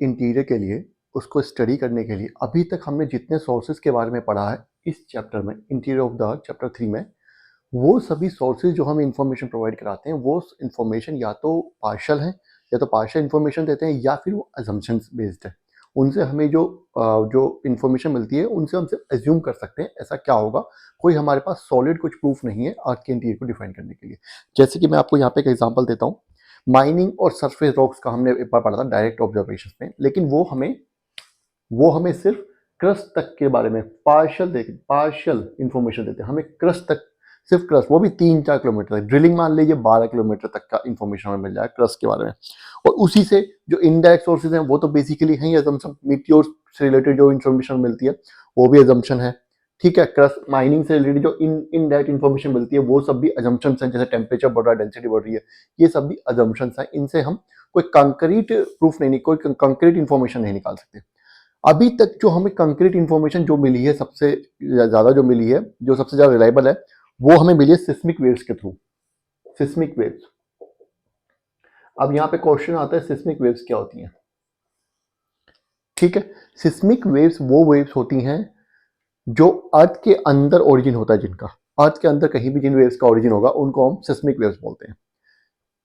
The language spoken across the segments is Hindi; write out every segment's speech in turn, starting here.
इंटीरियर के लिए, उसको स्टडी करने के लिए अभी तक हमने जितने सोर्सेज के बारे में पढ़ा है इस चैप्टर में, interior of the earth chapter 3 में, वो सभी सोर्सेज जो हमें इंफॉर्मेशन प्रोवाइड कराते हैं वो इंफॉर्मेशन या तो पार्शल है, या तो पार्शल इंफॉर्मेशन देते हैं, या फिर वो अजम्पशंस बेस्ड है। उनसे हमें जो इंफॉर्मेशन मिलती है उनसे हम सिर्फ एज्यूम कर सकते हैं ऐसा क्या होगा। कोई हमारे पास सॉलिड कुछ प्रूफ नहीं है अर्थ के इंटीरियर को डिफाइन करने के लिए। जैसे कि मैं आपको यहाँ पे एक एग्जांपल देता हूँ। माइनिंग और सरफेस रॉक्स का हमने एक बार पढ़ा था डायरेक्ट ऑब्जर्वेशन में, लेकिन वो हमें सिर्फ क्रस्ट तक के बारे में पार्शियल इंफॉर्मेशन देते हैं। हमें क्रस्ट तक, सिर्फ क्रस्ट, वो भी 3-4 किलोमीटर तक, ड्रिलिंग मान लीजिए 12 किलोमीटर तक का इंफॉर्मेशन हमें मिल जाए क्रस्ट के बारे में। और उसी से जो इनडायरेक्ट सोर्सेज हैं वो तो बेसिकली हैं ही अजम्पशन। मीटियोर से रिलेटेड जो इंफॉर्मेशन मिलती है वो भी अजम्पशन है, ठीक है। क्रस्ट माइनिंग से रिलेटेड जो इनडायरेक्ट इंफॉर्मेशन मिलती है वो सब भी अजम्पशंस हैं, जैसे टेम्परेचर बढ़ रहा है, डेंसिटी बढ़ रही है, ये सब भी अजम्पशंस हैं। इनसे हम कोई कंक्रीट प्रूफ नहीं, कोई कंक्रीट इंफॉर्मेशन नहीं निकाल सकते। अभी तक जो हमें कंक्रीट इंफॉर्मेशन जो मिली है, सबसे ज्यादा जो मिली है, जो सबसे ज्यादा रिलायबल है, वो हमें मिली है सिस्मिक वेव्स के थ्रू। Seismic waves. अब यहाँ पे क्वेश्चन आता है सिस्मिक वेव्स क्या होती हैं, ठीक है। सिस्मिक वेव्स वो वेव्स होती हैं जो अर्थ के अंदर ओरिजिन होता है, जिनका अर्थ के अंदर कहीं भी जिन वेव्स का ओरिजिन होगा उनको हम सिस्मिक वेव्स बोलते हैं।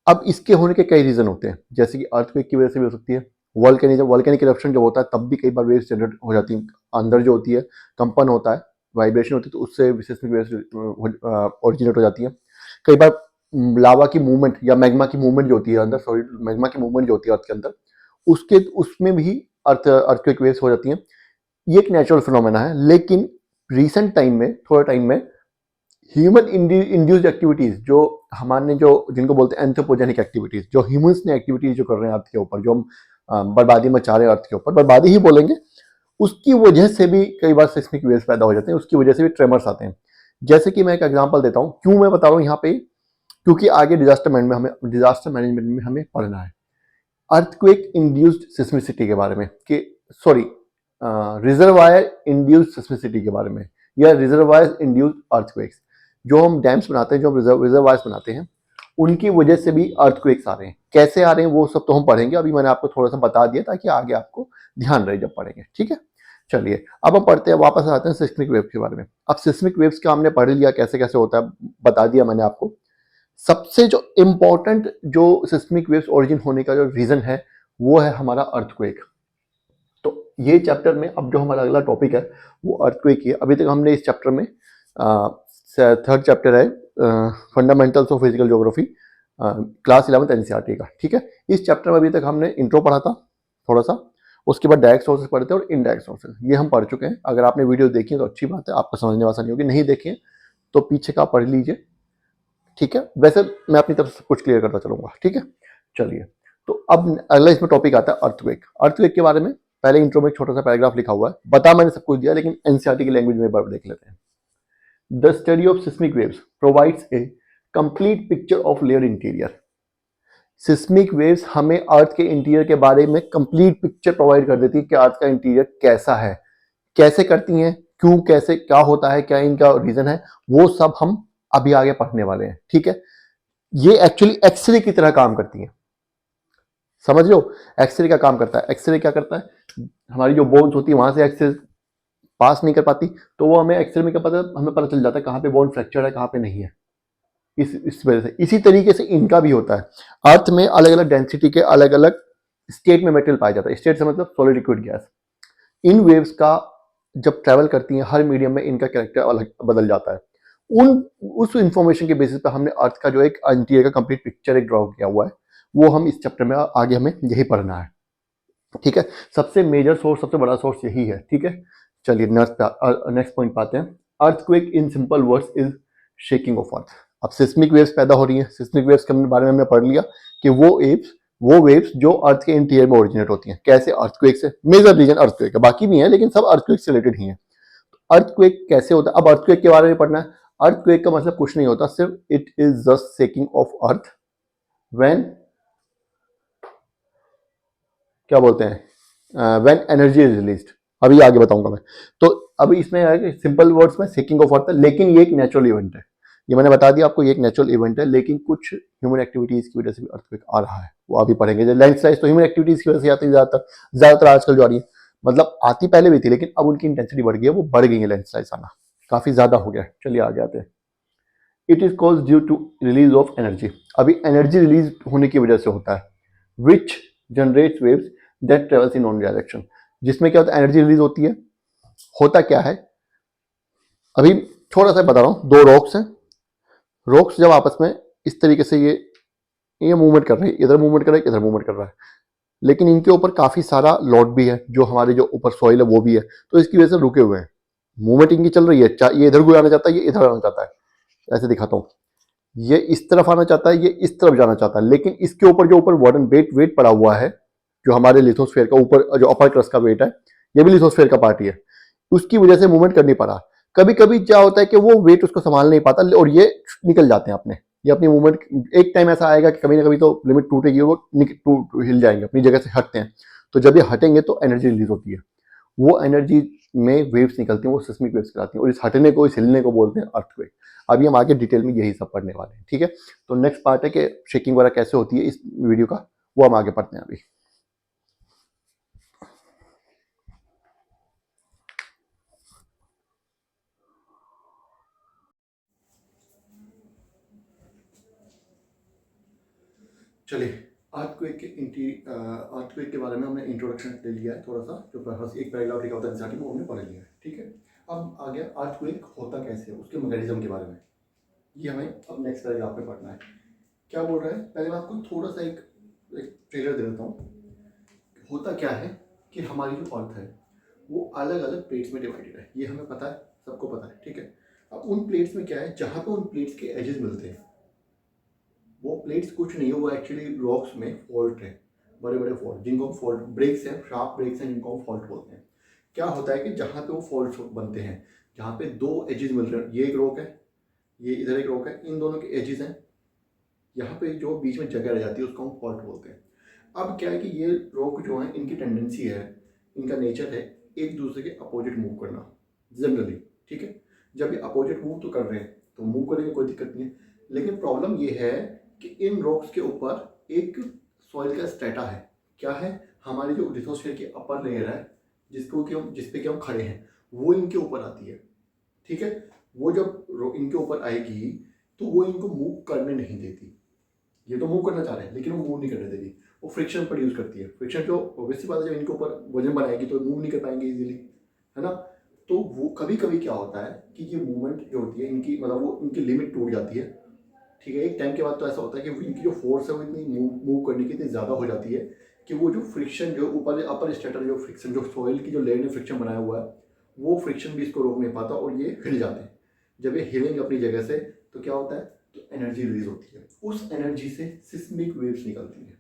अब इसके होने के कई रीजन होते हैं, जैसे कि अर्थक्वेक की वजह से भी हो सकती है, वॉल्केनिक इरप्शन जब होता है तब भी कई बार वेव्स जनरेट हो जाती हैं, अंदर जो होती है कंपन होता है, वाइब्रेशन होती है, तो उससे सिस्मिक वेव्स ओरिजिनेट हो जाती है। कई बार लावा की मूवमेंट या मैग्मा की मूवमेंट जो होती है अंदर, सॉरी मैग्मा की मूवमेंट जो होती है अर्थ के अंदर, उसमें भी अर्थक्वेक वेव्स हो जाती हैं। ये एक नेचुरल फिनोमेना है, लेकिन रिसेंट टाइम में, थोड़ा टाइम में, ह्यूमन इंड्यूस्ड एक्टिविटीज, जो हमारे जो जिनको बोलते हैं एंथ्रोपोजेनिक एक्टिविटीज, जो ह्यूमंस ने एक्टिविटीज जो कर रहे हैं अर्थ के ऊपर, जो हम बर्बादी मचा रहे हैं अर्थ के ऊपर, बर्बादी ही बोलेंगे, उसकी वजह से भी कई बार सिस्मिक वेव्स पैदा हो जाते हैं, उसकी वजह से भी ट्रेमर्स आते हैं। जैसे कि मैं एक एग्जांपल देता हूं, क्यों मैं बता रहा हूं यहाँ पे, क्योंकि आगे डिजास्टर मैनेजमेंट में हमें पढ़ना है अर्थक्वेक इंड्यूस्ड सिस्मिसिटी के बारे में, कि सॉरी रिजर्वायर इंड्यूस्ड सिस्मिसिटी के बारे में, या रिजर्वायर इंड्यूस्ड अर्थक्वेक्स। जो हम डैम्स बनाते हैं, जो रिजर्वायर्स बनाते हैं, उनकी वजह से भी अर्थक्वेक्स आ रहे हैं। कैसे आ रहे हैं वो सब तो हम पढ़ेंगे, अभी मैंने आपको थोड़ा सा बता दिया ताकि आगे आपको ध्यान रहे जब पढ़ेंगे, ठीक है। चलिए अब हम पढ़ते हैं, वापस आते हैं सिस्मिक वेव्स के बारे में। अब सिस्मिक वेव्स का हमने पढ़ लिया कैसे कैसे होता है, बता दिया मैंने आपको। सबसे जो इम्पोर्टेंट जो सिस्मिक वेव्स ओरिजिन होने का जो रीजन है वो है हमारा अर्थक्वेक। तो ये चैप्टर में अब जो हमारा अगला टॉपिक है वो अर्थक्वेक है। अभी तक हमने इस चैप्टर में थर्ड चैप्टर है fundamentals of physical geography, class 11th NCERT का, ठीक है। इस चैप्टर में अभी तक हमने इंट्रो पढ़ा था थोड़ा सा, उसके बाद डायरेक्ट सोर्सेज पढ़े थे और इनडायरेक्ट सोर्सेज, ये हम पढ़ चुके हैं। अगर आपने वीडियो देखी है तो अच्छी बात है, आपको समझने में आसानी होगी, नहीं देखी है तो पीछे का पढ़ लीजिए, ठीक है। वैसे मैं अपनी तरफ से कुछ क्लियर करता चलूंगा, ठीक है। चलिए तो अब अगला इसमें टॉपिक आता है अर्थक्वेक। अर्थक्वेक के बारे में पहले इंट्रो में एक छोटा सा पैराग्राफ लिखा हुआ है, बता मैंने सब कुछ दिया, लेकिन एनसीईआरटी की लैंग्वेज में एक बार देख लेते हैं। The study of seismic waves provides a complete picture of layer interior. Seismic waves हमें अर्थ के इंटीरियर के बारे में कंप्लीट पिक्चर प्रोवाइड कर देती है कि अर्थ का इंटीरियर कैसा है, कैसे करती हैं, क्यों, कैसे, क्या होता है, क्या इनका रीजन है, वो सब हम अभी आगे पढ़ने वाले हैं, ठीक है। ये एक्चुअली एक्सरे की तरह काम करती है, समझ लो, एक्सरे का काम करता है। एक्सरे क्या करता है, हमारी जो बोन्स होती है वहां से एक्सरे पास नहीं कर पाती, तो वो हमें एक्सरे में क्या पता, हमें पता चल जाता है कहाँ पे बोन फ्रैक्चर है, कहाँ पे नहीं है। इस वजह से इसी तरीके से इनका भी होता है। अर्थ में अलग अलग डेंसिटी के अलग अलग स्टेट में मेटेरियल पाया जाता है। स्टेट से मतलब सॉलिड लिक्विड गैस। इन वेव्स का जब ट्रैवल करती हैं हर मीडियम में इनका कैरेक्टर अलग बदल जाता है। उस इंफॉर्मेशन के बेसिस पर हमने अर्थ का जो एक इंटीरियर का कंप्लीट पिक्चर एक ड्रॉ किया हुआ है, वो हम इस चैप्टर में आगे हमें यही पढ़ना है, ठीक है। सबसे मेजर सोर्स, सबसे बड़ा सोर्स यही है, ठीक है। चलिए नेक्स्ट पॉइंट पाते हैं। Earthquake in simple words is shaking of earth. अब सिस्मिक वेव्स पैदा हो रही हैं। सिस्मिक वेव्स के बारे में हमने पढ़ लिया कि वो वेव्स जो अर्थ के इंटीरियर में ओरिजिनेट होती हैं। कैसे? अर्थक्वेक से। मेजर रीजन अर्थक्वेक है, बाकी भी है लेकिन सब अर्थक्वेक से रिलेटेड ही है। अर्थक्वेक कैसे होता है, अब अर्थक्वेक के बारे में पढ़ना है। अर्थक्वेक का मतलब कुछ नहीं होता, सिर्फ it is just shaking of earth when, क्या बोलते हैं, व्हेन एनर्जी इज रिलीज्ड। अभी आगे बताऊंगा मैं। तो अभी इसमें है कि सिंपल वर्ड्स में शेकिंग ऑफ अर्थ है, लेकिन ये एक नेचुरल इवेंट है। ये मैंने बता दिया आपको, ये एक नेचुरल इवेंट है, लेकिन कुछ ह्यूमन एक्टिविटीज़ की वजह से भी अर्थक्वेक आ रहा है, वो अभी पढ़ेंगे। जो लैंडस्लाइड तो ह्यूमन एक्टिविटीज़ की वजह से आती है ज़्यादातर आजकल जो आ रही है, मतलब आती पहले भी थी, लेकिन अब उनकी इंटेंसिटी बढ़ गई है, वो बढ़ गई है लैंडस्लाइड्स आना, काफ़ी ज़्यादा हो गया है। चलिए आगे आते हैं। It is cause due to release of energy. अभी एनर्जी रिलीज होने की वजह से होता है, which generates waves that travels in one direction. जिसमें क्या होता है, एनर्जी रिलीज होती है। होता क्या है, अभी थोड़ा सा बता रहा हूँ। दो रॉक्स हैं, रॉक्स जब आपस में इस तरीके से ये मूवमेंट कर रही है, इधर मूवमेंट कर रहा है, इधर मूवमेंट कर रहा है, लेकिन इनके ऊपर काफ़ी सारा लोड भी है, जो हमारे जो ऊपर सॉइल है वो भी है, तो इसकी वजह से रुके हुए हैं। मूवमेंट इनकी चल रही है, ये इधर को आना चाहता है, ये इधर आना चाहता है। ऐसे दिखाता हूँ, ये इस तरफ आना चाहता है, ये इस तरफ जाना चाहता है, लेकिन इसके ऊपर जो ऊपर वार्डन वेट पड़ा हुआ है, जो हमारे लिथोस्फेयर का ऊपर जो अपर क्रस्ट का वेट है, ये भी लिथोस्फेयर का पार्ट ही है, उसकी वजह से मूवमेंट कर नहीं पा रहा। कभी कभी क्या होता है कि वो वेट उसको संभाल नहीं पाता और ये निकल जाते हैं अपने, ये अपनी मूवमेंट, एक टाइम ऐसा आएगा कि कभी ना कभी तो लिमिट टूटेगी, वो हिल जाएंगे, अपनी जगह से हटते हैं। तो जब ये हटेंगे तो एनर्जी रिलीज होती है, वो एनर्जी में वेव्स निकलती हैं, वो सिस्मिक वेव्स कहलाती हैं, और इस हटने को, इस हिलने को बोलते हैं अर्थक्वेक। अभी हम आगे डिटेल में यही सब पढ़ने वाले हैं, ठीक है। तो नेक्स्ट पार्ट है कि शेकिंग वगैरह कैसे होती है इस वीडियो का, वो हम आगे पढ़ते हैं अभी। चलिए, अर्थक्वेक के बारे में हमने इंट्रोडक्शन ले लिया है, थोड़ा सा जो एक पैराग्राफ लिखा होता है एनसीईआरटी में, वो हमने पढ़ लिया है, ठीक है। अब आ गया अर्थक्वेक होता कैसे है, उसके मैकेनिज्म के बारे में, ये हमें अब नेक्स्ट पैराग्राफ में पढ़ना है। क्या बोल रहा है, पहले मैं आपको थोड़ा सा एक ट्रेलर दे देता हूँ। होता क्या है कि हमारी जो अर्थ है वो अलग अलग प्लेट्स में डिवाइडेड है, ये हमें पता है, सबको पता है, ठीक है। अब उन प्लेट्स में क्या है, जहाँ पे उन प्लेट्स के एजेस मिलते हैं, वो प्लेट्स कुछ नहीं है, वो एक्चुअली रॉक्स में फॉल्ट है, बड़े बड़े फॉल्ट, जिनको हम फॉल्ट ब्रेक्स हैं, शार्प ब्रेक्स हैं, जिनको हम फॉल्ट बोलते हैं। क्या होता है कि जहाँ पे वो फॉल्ट बनते हैं, जहाँ पे दो एजेस मिल रहे हैं, ये एक रॉक है, ये इधर एक रॉक है, इन दोनों के एजेस हैं, यहाँ पे जो बीच में जगह रह जाती है उसको हम फॉल्ट बोलते हैं। अब क्या है कि ये रॉक जो है, इनकी टेंडेंसी है, इनका नेचर है एक दूसरे के अपोजिट मूव करना जनरली, ठीक है। जब ये अपोजिट मूव तो कर रहे हैं तो मूव करेंगे, कोई दिक्कत नहीं है, लेकिन प्रॉब्लम ये है कि इन रॉक्स के ऊपर एक सॉइल का स्ट्रेटा है। क्या है, हमारी जो लिथोस्फीयर की अपर लेयर है, जिस पे कि हम खड़े हैं, वो इनके ऊपर आती है, ठीक है। वो जब इनके ऊपर आएगी तो वो इनको मूव करने नहीं देती। ये तो मूव करना चाह रहे हैं लेकिन वो मूव नहीं करने देगी, वो फ्रिक्शन प्रोड्यूस करती है। फ्रिक्शन जो ऑब्वियसली बात है, जब इनके ऊपर वजन बनाएगी तो मूव नहीं कर पाएंगे इजीली, है ना। तो वो कभी कभी क्या होता है कि ये मूवमेंट जो होती है इनकी, मतलब वो इनकी लिमिट टूट जाती है, ठीक है। एक टाइम के बाद तो ऐसा होता है कि इनकी जो फोर्स है वो इतनी मूव करने की इतनी ज़्यादा हो जाती है कि वो जो फ्रिक्शन, जो ऊपर अपर स्ट्रेटा जो फ्रिक्शन, जो सॉइल की जो लेयर ने फ्रिक्शन बनाया हुआ है, वो फ्रिक्शन भी इसको रोक नहीं पाता और ये हिल जाते हैं। जब ये हिलेंगे अपनी जगह से तो क्या होता है, तो एनर्जी रिलीज होती है, उस एनर्जी से सिस्मिक वेव्स निकलती हैं,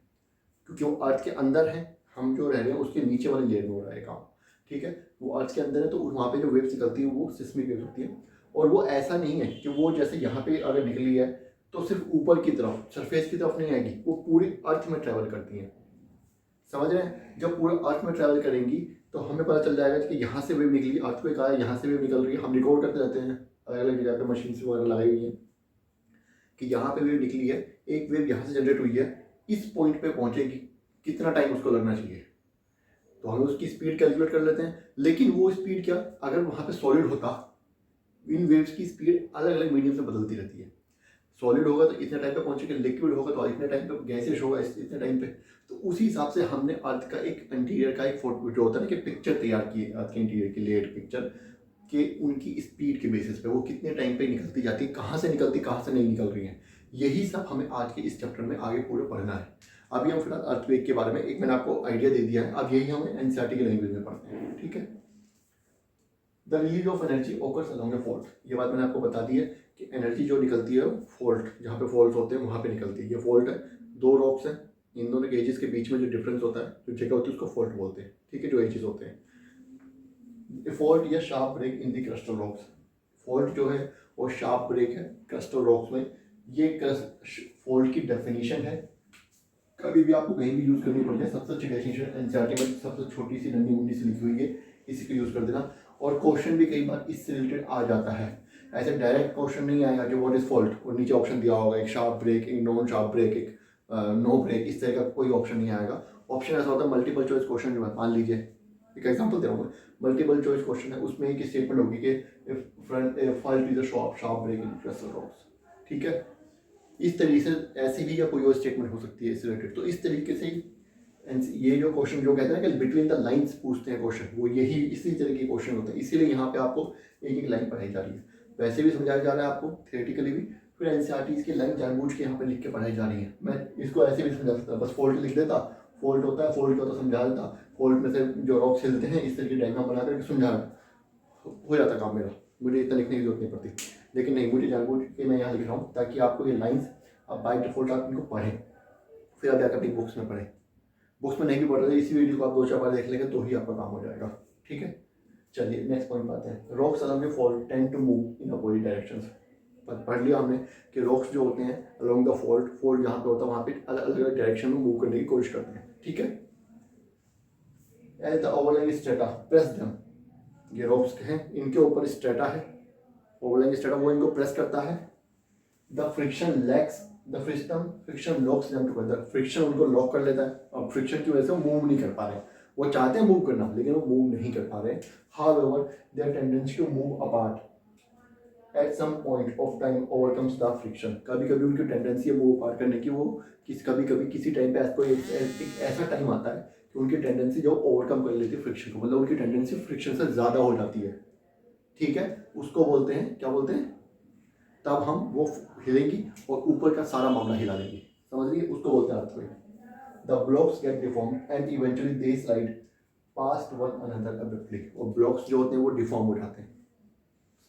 क्योंकि वो अर्थ के अंदर है, हम जो रह रहे हैं उसके नीचे वाली लेयर में हो रहा है काम, ठीक है। वो अर्थ के अंदर है तो वहाँ पे जो वेव्स निकलती है वो सिस्मिक वेव्स होती है। और वो ऐसा नहीं है कि वो जैसे यहाँ पे अगर निकली है तो सिर्फ ऊपर की तरफ, सरफेस की तरफ नहीं आएगी, वो पूरी अर्थ में ट्रैवल करती हैं, समझ रहे हैं। जब पूरे अर्थ में ट्रैवल करेंगी तो हमें पता चल जाएगा कि यहाँ से वेव निकली, अर्थ पे कहा है, यहाँ से वेव निकल रही है, हम रिकॉर्ड करते रहते हैं, अलग अलग जगह पे मशीन वगैरह लगाई हुई है कि यहाँ पे वेव निकली है, एक वेव यहाँ से जनरेट हुई है, इस पॉइंट पे पहुँचेगी, कितना टाइम उसको लगना चाहिए, तो हम उसकी स्पीड कैलकुलेट कर लेते हैं। लेकिन वो स्पीड क्या, अगर वहाँ पे सॉलिड होता, इन वेव्स की स्पीड अलग अलग मीडियम से बदलती रहती है। सॉलिड होगा तो इतने टाइम पे पहुंचेगा, लिक्विड होगा तो इतने टाइम पे, गैसियस होगा इतने टाइम पे। तो उसी हिसाब से हमने अर्थ का एक इंटीरियर का एक फोटो जो होता है ना, कि पिक्चर तैयार की है अर्थ के इंटीरियर की, लेयर पिक्चर, कि उनकी स्पीड के बेसिस पे वो कितने टाइम पे निकलती जाती है, कहाँ से निकलती, कहाँ से नहीं निकल रही है। यही सब हमें आज के इस चैप्टर में आगे पूरे पढ़ना है। अभी हम फिलहाल अर्थक्वेक के बारे में एक मैंने आपको आइडिया दे दिया है, अब यही हमें एनसीईआरटी की लैंग्वेज में पढ़ते हैं, ठीक है। The release of energy occurs along A fault, ये बात मैंने आपको बता दी है कि एनर्जी जो निकलती है फॉल्ट, जहाँ पे फॉल्ट होते हैं वहाँ पे निकलती है। ये फॉल्ट है, दो रॉक्स हैं, इन दोनों के एजेस के बीच में जो डिफरेंस होता है, जो जगह होती है, उसको फॉल्ट बोलते हैं, ठीक है, जो एजेस होते हैं। फॉल्ट या sharp break in the crustal rocks, fault जो है वो शार्प ब्रेक है क्रस्टल रॉक्स में। ये फॉल्ट की डेफिनेशन है, कभी भी आपको कहीं भी यूज करनी पड़ जाए, सबसे अच्छी डेफिनेशन एनसीईआरटी में सबसे छोटी सी नन्ही मुन्नी सी लिखी हुई है, इसी को यूज कर देना। और क्वेश्चन भी कई बार इससे रिलेटेड आ जाता है ऐसे डायरेक्ट क्वेश्चन नहीं आएगा कि व्हाट इज फॉल्ट और नीचे ऑप्शन दिया होगा, एक शार्प ब्रेक, एक नॉन शार्प ब्रेक, एक नो ब्रेक, इस तरह का कोई ऑप्शन नहीं आएगा। ऑप्शन ऐसा होता है मल्टीपल चॉइस क्वेश्चन जो है, मान लीजिए एक एग्जांपल दे रहा हूँ, मल्टीपल चॉइस क्वेश्चन है, उसमें एक स्टेटमेंट होगी कि front fault is a sharp break in crystal rocks, ठीक है। इस तरीके से ऐसी भी या कोई और स्टेटमेंट हो सकती है इस रिलेटेड। तो इस तरीके से ये जो क्वेश्चन जो कहते हैं कि बिटवीन द लाइंस पूछते हैं क्वेश्चन, वो यही इसी तरह के क्वेश्चन होते हैं। इसीलिए यहाँ पे आपको एक एक लाइन पढ़ाई जा रही है, वैसे भी समझाया जा रहा है आपको थियोरेटिकली भी, फिर एनसीईआरटी की लाइन जानबूझ के यहाँ पे लिख के पढ़ाई जा रही है। मैं इसको ऐसे भी समझा सकता, बस फॉल्ट लिख देता, फॉल्ट होता है, फॉल्ट का तो समझा देता, फॉल्ट में से जो रॉक्स हिलते हैं इस तरह की डायग्राम बना करके समझा हो जाता काम मेरा, मुझे इतना लिखने की जरूरत नहीं पड़ती। लेकिन नहीं, मुझे जानबूझ के मैं यहाँ लिख रहा हूँ ताकि आपको ये लाइन्स आप बाई डिफॉल्ट आप इनको पढ़ें, फिर आप जाकर अपनी बुक्स में पढ़ें। बुक्स में नहीं भी पढ़ रहे, इसी वीडियो को आप 2-4 बार देख लेंगे तो ही आपका काम हो जाएगा, ठीक है। चलिए नेक्स्ट पॉइंट पाते हैं। Rocks along the fault tend to move in opposite directions. पढ़ लिया हमने कि रॉक्स जो होते हैं अलॉन्ग द फॉल्ट जहाँ पे होता है वहाँ पे अलग अलग डायरेक्शन में मूव करने की कोशिश करते हैं, ठीक है। As the overlying strata press them, ये रॉक्स हैं, इनके ऊपर स्ट्रेटा है, ओवरलैंग स्ट्रेटा, वो इनको प्रेस करता है। The friction lakhs the friction locks them together, friction उनको लॉक कर लेता है, और फ्रिक्शन की वजह से वो मूव नहीं कर पा रहे। वो चाहते हैं मूव करना लेकिन वो मूव नहीं कर पा रहे। However their tendency to move apart at some point of time overcomes the friction. कभी कभी उनकी टेंडेंसी है मूव अपार्ट करने की, वो कभी कभी किसी टाइम पे एक ऐसा टाइम आता है कि उनकी टेंडेंसी जो ओवरकम कर लेती है फ्रिक्शन को, मतलब उनकी टेंडेंसी फ्रिक्शन से ज़्यादा हो जाती है, ठीक है। उसको बोलते हैं, क्या बोलते हैं, तब हम वो हिलेंगी और ऊपर का सारा मामला हिला देंगी, समझ लीजिए, उसको बोलते हैं earthquake. The blocks get deformed and eventually they slide past one another abruptly. और ब्लॉक्स जो होते हैं वो डिफॉर्म हो जाते हैं,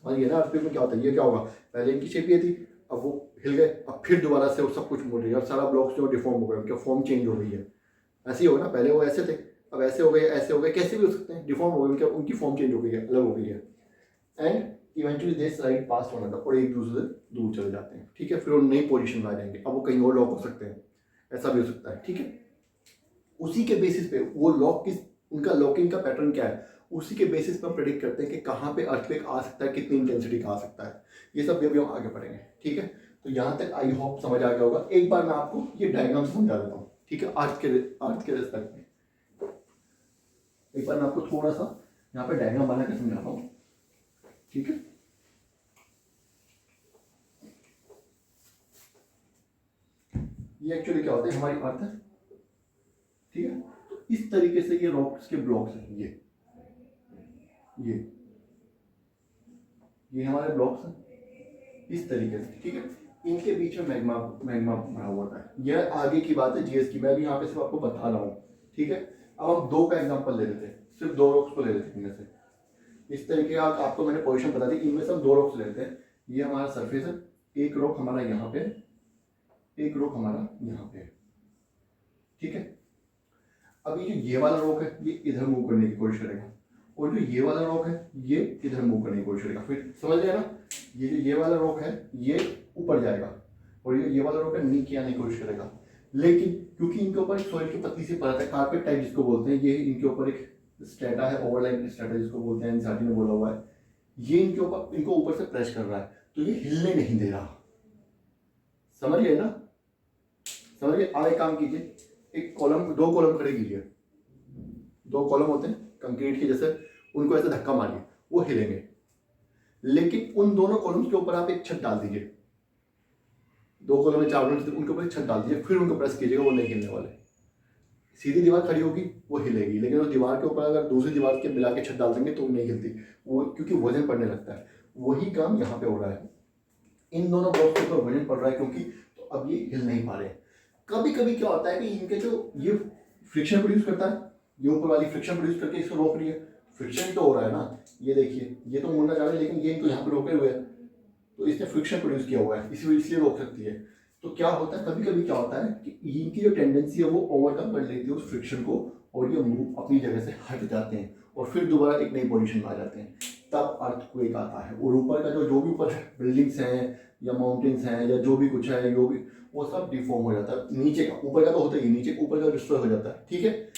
समझिए ना। अर्थक्वेक में क्या होता है, ये क्या होगा, पहले इनकी शेप ये थी, अब वो हिल गए, अब फिर दोबारा से वो सब कुछ मुड़ गया, सारा ब्लॉक्स जो डिफॉर्म हो गए, उनका फॉर्म चेंज हो गई है। ऐसे ही होगा ना, पहले वो ऐसे थे, अब ऐसे हो गए, ऐसे हो गए, कैसे भी हो सकते हैं, डिफॉर्म हो गए, उनकी फॉर्म चेंज हो गई है, अलग हो गई है। And eventually they slide past one another, और एक दूसरे से दूर चले जाते हैं, ठीक है। फिर वो नई पोजीशन में आ जाएंगे, अब वो कहीं और लॉक हो सकते हैं, ऐसा भी हो सकता है, ठीक है। उसी के बेसिस पे वो लॉक किस, उनका लॉकिंग का पैटर्न क्या है, उसी के बेसिस पे हम प्रेडिक्ट करते हैं कि कहाँ पे अर्थक्वेक आ सकता है, कितनी इंटेंसिटी का आ सकता है। ये सब भी अभी हम आगे पढ़ेंगे, ठीक है। तो यहाँ तक आई होप समझ आ गया होगा। एक बार मैं आपको ये डायग्राम समझा देता हूँ, ठीक है, अर्थ के रिस्पेक्ट में। एक बार मैं आपको थोड़ा सा यहाँ पे डायग्राम बना के समझाता हूँ, ठीक है। ये एक्चुअली क्या होता है, हमारी अर्थ है, ठीक है। तो इस तरीके से ये रॉक्स के ब्लॉक्स हैं, ये हमारे ब्लॉक्स हैं इस तरीके से, ठीक है। इनके बीच में मैग्मा भरा हुआ है। यह आगे की बात है जीएस की, मैं भी यहाँ पे सिर्फ आपको बता रहा हूँ, ठीक है। अब हम दो का एग्जांपल ले लेते हैं, सिर्फ दो रॉक्स को ले लेते हैं इनमें से। इस तरीके का आपको मैंने पोजीशन बता दी, इनमें से हम दो रॉक्स लेते हैं। ये हमारा सरफेस है, एक रॉक हमारा यहाँ पे, एक रॉक हमारा यहाँ पे, ठीक है। अभी जो ये वाला रॉक है ये इधर मूव करने की कोशिश करेगा, और जो ये वाला रॉक है ये इधर मूव करने की कोशिश करेगा। फिर समझ लिया ना, ये जो ये वाला रॉक है ये ऊपर जाएगा, और ये वाला रॉक है नीचे आने की कोशिश करेगा। लेकिन क्योंकि इनके ऊपर एक सॉइल की पतली सी परत है, कारपेट टाइप जिसको बोलते हैं, ये इनके ऊपर एक स्ट्रेटा है, ओवरलाइन स्ट्रेटा जिसको बोलते हैं, एनसीईआरटी ने बोला हुआ है। ये इनको ऊपर से प्रेस कर रहा है, तो ये हिलने नहीं दे रहा, समझ गए ना, समझ गए। अब एक काम कीजिए, एक कॉलम, दो कॉलम खड़े कीजिए, दो कॉलम होते हैं कंक्रीट के जैसे, उनको ऐसे धक्का मारिए, वो हिलेंगे। लेकिन उन दोनों कॉलम्स के ऊपर आप एक छत डाल दीजिए, दो कॉलम में चार उनके ऊपर एक छत डाल दीजिए, फिर उनको प्रेस कीजिएगा, वो नहीं हिलने वाले। सीधी दीवार खड़ी होगी वो हिलेगी, लेकिन उस दीवार के ऊपर अगर दूसरी दीवार के मिला के छत डाल देंगे तो नहीं हिलती, वो क्योंकि वजन पड़ने लगता है। वही काम यहाँ पे हो रहा है, इन दोनों ब्लॉक्स के ऊपर वजन पड़ रहा है क्योंकि, तो अब ये हिल नहीं पा रहे। कभी कभी क्या होता है कि इनके जो ये फ्रिक्शन प्रोड्यूस करता है, ये ऊपर वाली फ्रिक्शन प्रोड्यूस करके इसको रोक रही है, फ्रिक्शन तो हो रहा है ना, ये देखिए ये तो मुड़ना चाह रहा है लेकिन ये इनको यहाँ पे रोके हुए है, तो इसने फ्रिक्शन प्रोड्यूस किया हुआ है, इसलिए रोक सकती है। तो क्या होता है, कभी कभी क्या होता है कि इनकी जो टेंडेंसी है वो ओवरकम कर लेती है उस फ्रिक्शन को, और ये मूव अपनी जगह से हट जाते हैं और फिर दोबारा एक नई पोजीशन में आ जाते हैं, तब अर्थक्वेक आता है। और ऊपर का जो भी ऊपर बिल्डिंग्स हैं या माउंटेन्स हैं या जो भी कुछ है, वो सब डिफॉर्म हो जाता है। नीचे का, ऊपर का तो होता ही, नीचे ऊपर का डिस्ट्रॉय हो जाता है, ठीक है।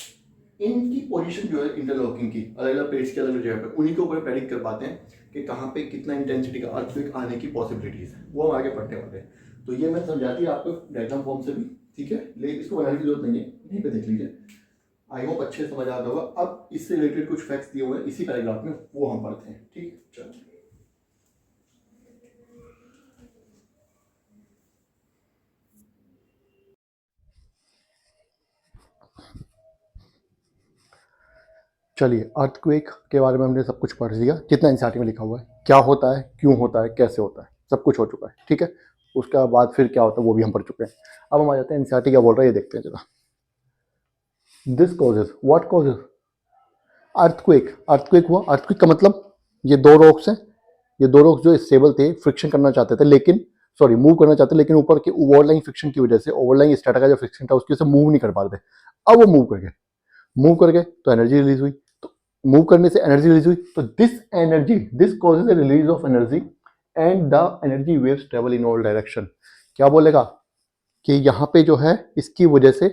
इनकी पोजीशन जो है इंटरलॉकिंग की अलग अलग प्लेट्स की अलग अलग जगह पे, उन्हीं के ऊपर प्रेडिक्ट कर पाते हैं कि कहाँ पे कितना इंटेंसिटी का अर्थक्वेक आने की पॉसिबिलिटीज है, वो हम आगे पढ़ने वाले हैं। तो ये मैं समझाती है आपको डायग्राम फॉर्म से भी, ठीक है, लेकिन इसको बनाने की जरूरत नहीं है, यहीं पे देख लीजिए। आई होप अच्छे से समझ आ गया होगा। अब इससे रिलेटेड कुछ फैक्ट्स दिए हुए हैं इसी पैराग्राफ में, वो हम पढ़ते हैं, ठीक है। चलो चलिए, अर्थक्वेक के बारे में हमने सब कुछ पढ़ लिया, जितना एनसीईआरटी में लिखा हुआ है, क्या होता है, क्यों होता है, कैसे होता है, सब कुछ हो चुका है, ठीक है। उसका बाद फिर क्या होता है वो भी हम पढ़ चुके हैं। अब हम आ जाते हैं एनसीईआरटी क्या बोल रहा है, ये देखते हैं जरा। This causes, what causes earthquake. Earthquake हुआ, अर्थक्वेक का मतलब ये दो रॉक्स हैं, ये दो रॉक्स जो स्टेबल थे, फ्रिक्शन करना चाहते थे लेकिन मूव करना चाहते, लेकिन ऊपर के ओवरलाइंग फ्रिक्शन की वजह से, ओवरलाइंग स्ट्रेटा का जो फ्रिक्शन था उसकी वजह से मूव नहीं कर पा रहे थे। अब वो मूव कर गए, मूव कर गए तो एनर्जी रिलीज हुई, तो मूव करने से एनर्जी रिलीज हुई, तो this causes the release of energy and the energy waves travel in all direction. क्या बोलेगा कि यहाँ पे जो है इसकी वजह से,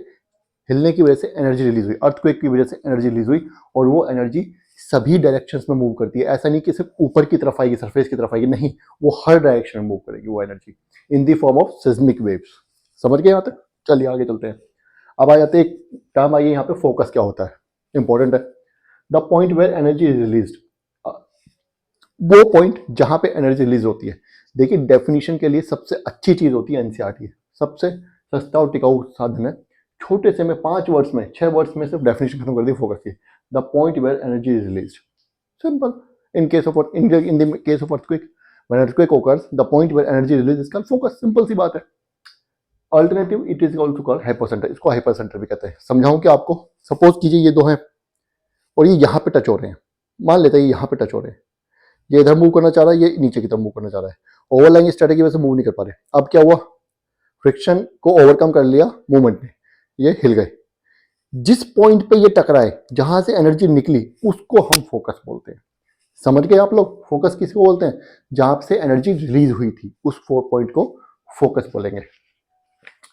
हिलने की वजह से एनर्जी रिलीज हुई, अर्थक्वेक की वजह से एनर्जी रिलीज हुई, और वो एनर्जी सभी डायरेक्शंस में मूव करती है। ऐसा नहीं कि सिर्फ ऊपर की तरफ आएगी, सरफेस की तरफ आएगी, नहीं, वो हर डायरेक्शन में मूव करेगी वो energy in the form of seismic waves. समझ गए यहाँ तक? चलिए आगे चलते हैं। अब आ जाते हैं, एक टर्म आई है यहाँ पे, फोकस क्या होता है, इंपॉर्टेंट है। The point where energy is released, वो पॉइंट जहां पे एनर्जी रिलीज होती है। देखिए, डेफिनेशन के लिए सबसे अच्छी चीज होती है एनसीईआरटी, सबसे सस्ता और टिकाऊ साधन है। छोटे से में 5 वर्ड्स में, 6 वर्ड्स में सिर्फ डेफिनेशन खत्म कर दी फोकस की। The point where energy is released, simple. In case of in the case of earthquake, when earthquake occurs the point where energy release is called focus, simple सी बात है। Alternative it is also called hypocentre, इसको हाइपोसेंटर भी कहते हैं। समझाऊं क्या आपको? सपोज कीजिए ये दो हैं और ये यहाँ पे टच हो रहे हैं, मान लेते हैं ये यहाँ पे टच हो रहे हैं, ये इधर मूव करना चाह रहा है, ये नीचे की तरफ मूव करना चाह रहा है, ओवरलाइंग स्ट्रेटजी की वजह से मूव नहीं कर पा रहे। अब क्या हुआ, फ्रिक्शन को ओवरकम कर लिया मूवमेंट में, ये हिल गए। जिस पॉइंट पे ये टकराए, जहां से एनर्जी निकली, उसको हम फोकस बोलते हैं। समझ गए आप लोग? फोकस किसको बोलते हैं? जहां से एनर्जी रिलीज हुई थी, उस पॉइंट को फोकस बोलेंगे।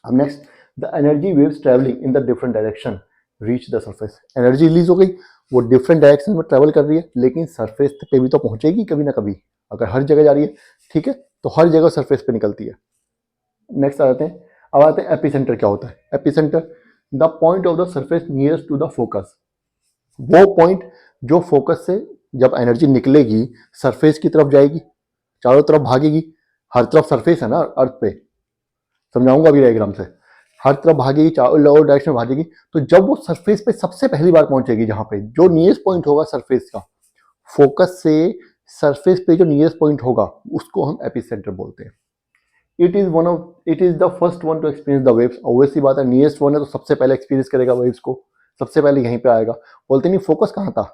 अब next, the energy waves travelling in the different direction reach the surface. Energy release हो गई, वो डिफरेंट डायरेक्शन में ट्रेवल कर रही है, लेकिन सरफेस पे भी तो पहुंचेगी कभी ना कभी। अगर हर जगह जा रही है, ठीक है, तो हर जगह सरफेस पे निकलती है। नेक्स्ट आ जाते हैं, अब आते हैं एपिसेंटर क्या होता है। Epicentre, the point of the surface nearest to the focus, वो पॉइंट जो फोकस से जब एनर्जी निकलेगी सरफेस की तरफ जाएगी, चारों तरफ भागेगी, हर तरफ सरफेस है ना अर्थ पे, समझाऊंगा अभी डायग्राम से, हर तरफ भागेगी, चारों डायरेक्शन में भागेगी। तो जब वो सरफेस पे सबसे पहली बार पहुंचेगी, जहां पे जो नियरेस्ट पॉइंट होगा सरफेस का, फोकस से सरफेस पे जो नियरेस्ट पॉइंट होगा, उसको हम एपिसेंटर बोलते हैं। It is the first one to experience the waves. Obvious सी बात है, नियरेस्ट वन है तो सबसे पहले एक्सपीरियंस करेगा वेव्स को, सबसे पहले यहीं पे आएगा। बोलते नहीं फोकस कहाँ था,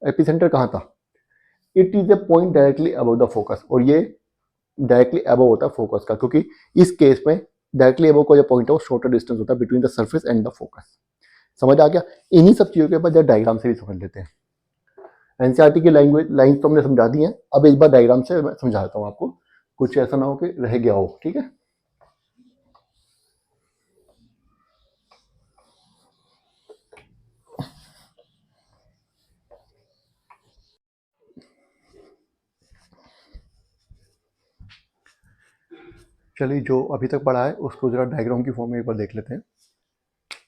एपिसेंटर कहाँ था? It is a point directly above the focus, और ये डायरेक्टली अबव होता है फोकस का, क्योंकि इस केस में डायरेक्टली अबव का जो पॉइंट है वो शॉर्टर डिस्टेंस होता है between the surface and the focus. समझ आ गया? इन्हीं सब चीजों के बाद डायग्राम से भी समझ लेते हैं। एनसीईआरटी की लैंग्वेज लाइन्स तो हमने समझा दी हैं, अब एक बार डायग्राम से मैं समझाता हूँ आपको, कुछ ऐसा ना हो कि रह गया हो, ठीक है। चलिए, जो अभी तक पढ़ा है उसको जरा डायग्राम की फॉर्म में एक बार देख लेते हैं।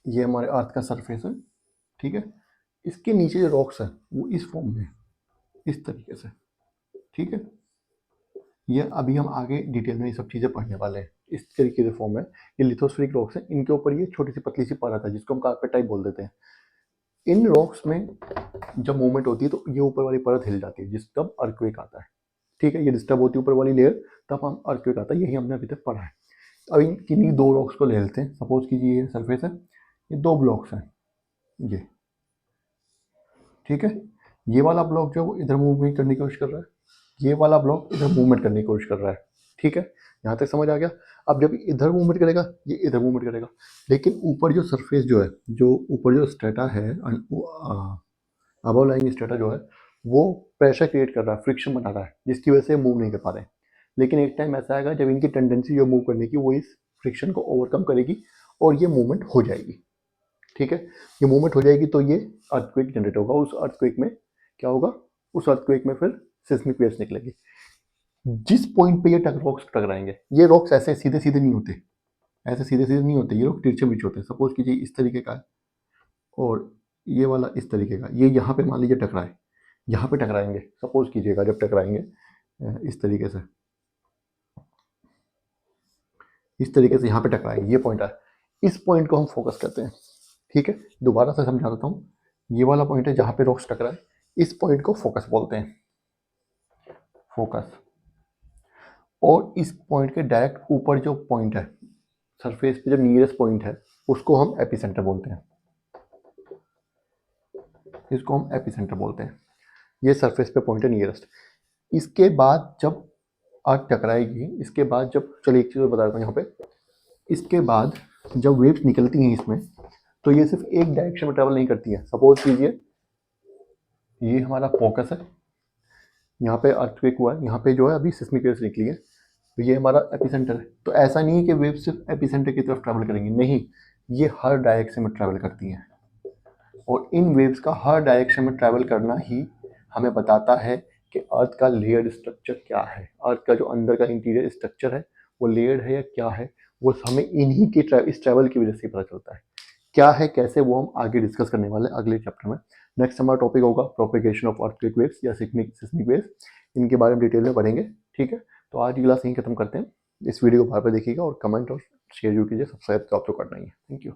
ये हमारे अर्थ का सरफेस है, ठीक है, इसके नीचे जो रॉक्स है वो इस फॉर्म में, इस तरीके से, ठीक है। ये अभी हम आगे डिटेल में ये सब चीज़ें पढ़ने वाले हैं। इस तरीके से फॉर्म है, ये लिथोस्फेरिक रॉक्स हैं, इनके ऊपर ये छोटी सी पतली सी परत है जिसको हम कारपेट टाइप बोल देते हैं। इन रॉक्स में जब मूवमेंट होती है तो ये ऊपर वाली परत हिल जाती है, जिस तब अर्थक्वेक आता है, ठीक है। ये डिस्टर्ब होती है ऊपर वाली लेयर, तब हम अर्थक्वेक आता है, यही हमने अभी तक पढ़ा है। अब इन किन्हीं दो रॉक्स को ले लेते हैं। सपोज कीजिए ये सरफेस है, ये दो ब्लॉक्स हैं, ये, ठीक है। ये वाला ब्लॉक जो है वो इधर मूवमेंट करने की कोशिश कर रहा है, ये वाला ब्लॉक इधर मूवमेंट करने की कोशिश कर रहा है, ठीक है। यहाँ तक समझ आ गया? अब जब इधर मूवमेंट करेगा, ये इधर मूवमेंट करेगा, लेकिन ऊपर जो सरफेस जो है, जो ऊपर जो स्ट्रेटा है, अबव लाइंग स्ट्रेटा जो है, वो प्रेशर क्रिएट कर रहा है, फ्रिक्शन बना रहा है, जिसकी वजह से मूव नहीं कर पा रहे हैं। लेकिन एक टाइम ऐसा आएगा जब इनकी टेंडेंसी जो मूव करने की, वो इस फ्रिक्शन को ओवरकम करेगी और ये मूवमेंट हो जाएगी, ठीक है। ये मूवमेंट हो जाएगी तो ये अर्थक्वेक जनरेट होगा। उस अर्थक्वेक में क्या होगा, उस अर्थक्वेक में फिर सिस्मिक वेव्स निकलेगी। जिस पॉइंट पे ये रॉक्स टकराएंगे, ये रॉक्स ऐसे सीधे सीधे नहीं होते, ऐसे सीधे सीधे नहीं होते, ये रॉक तिरछे बिरछे होते हैं। सपोज कीजिए इस तरीके का है और ये वाला इस तरीके का, ये यहाँ पे मान लीजिए टकराए, यहाँ पे टकराएंगे। सपोज कीजिएगा जब टकराएंगे इस तरीके से, इस तरीके से यहाँ पे टकराएंगे, ये पॉइंट है, इस पॉइंट को हम फोकस करते हैं। ठीक है, दोबारा से समझा देता हूँ। ये वाला पॉइंट है जहाँ पे रॉक्स टकराए, इस पॉइंट को फोकस बोलते हैं, फोकस। और इस पॉइंट के डायरेक्ट ऊपर जो पॉइंट है सरफेस पे, जो नियरेस्ट पॉइंट है, उसको हम एपिसेंटर बोलते हैं, इसको हम एपिसेंटर बोलते हैं। ये सरफेस पे पॉइंट है नियरेस्ट। इसके बाद जब अर्थ टकराएगी, इसके बाद जब, चलिए एक चीज़ और बता देता हूँ यहाँ पे, इसके बाद जब वेव्स निकलती हैं इसमें, तो ये सिर्फ एक डायरेक्शन में ट्रैवल नहीं करती है। सपोज कीजिए ये हमारा फोकस है, यहाँ पे अर्थक्वेक हुआ है, यहाँ पे जो है अभी सिस्मिक वेव्स निकली है, तो ये हमारा एपिसेंटर है। तो ऐसा नहीं है कि वेव्स सिर्फ एपिसेंटर की तरफ ट्रैवल करेंगी, नहीं, ये हर डायरेक्शन में ट्रैवल करती हैं। और इन वेव्स का हर डायरेक्शन में ट्रैवल करना ही हमें बताता है कि अर्थ का लेयर्ड स्ट्रक्चर क्या है, अर्थ का जो अंदर का इंटीरियर स्ट्रक्चर है वो लेयर्ड है या क्या है, वो हमें इन्हीं के इस ट्रैवल की वजह से पता चलता है। क्या है कैसे, वो हम आगे डिस्कस करने वाले हैं अगले चैप्टर में। नेक्स्ट हमारा टॉपिक होगा प्रोपेगेशन ऑफ अर्थक्वेक वेव्स या सिस्मिक वेव्स, इनके बारे में डिटेल में पढ़ेंगे। ठीक है, तो आज की क्लास यहीं खत्म करते हैं। इस वीडियो को बार बार देखिएगा और कमेंट और शेयर जरूर कीजिए, सब्सक्राइब तो आपको करना ही है। Thank you.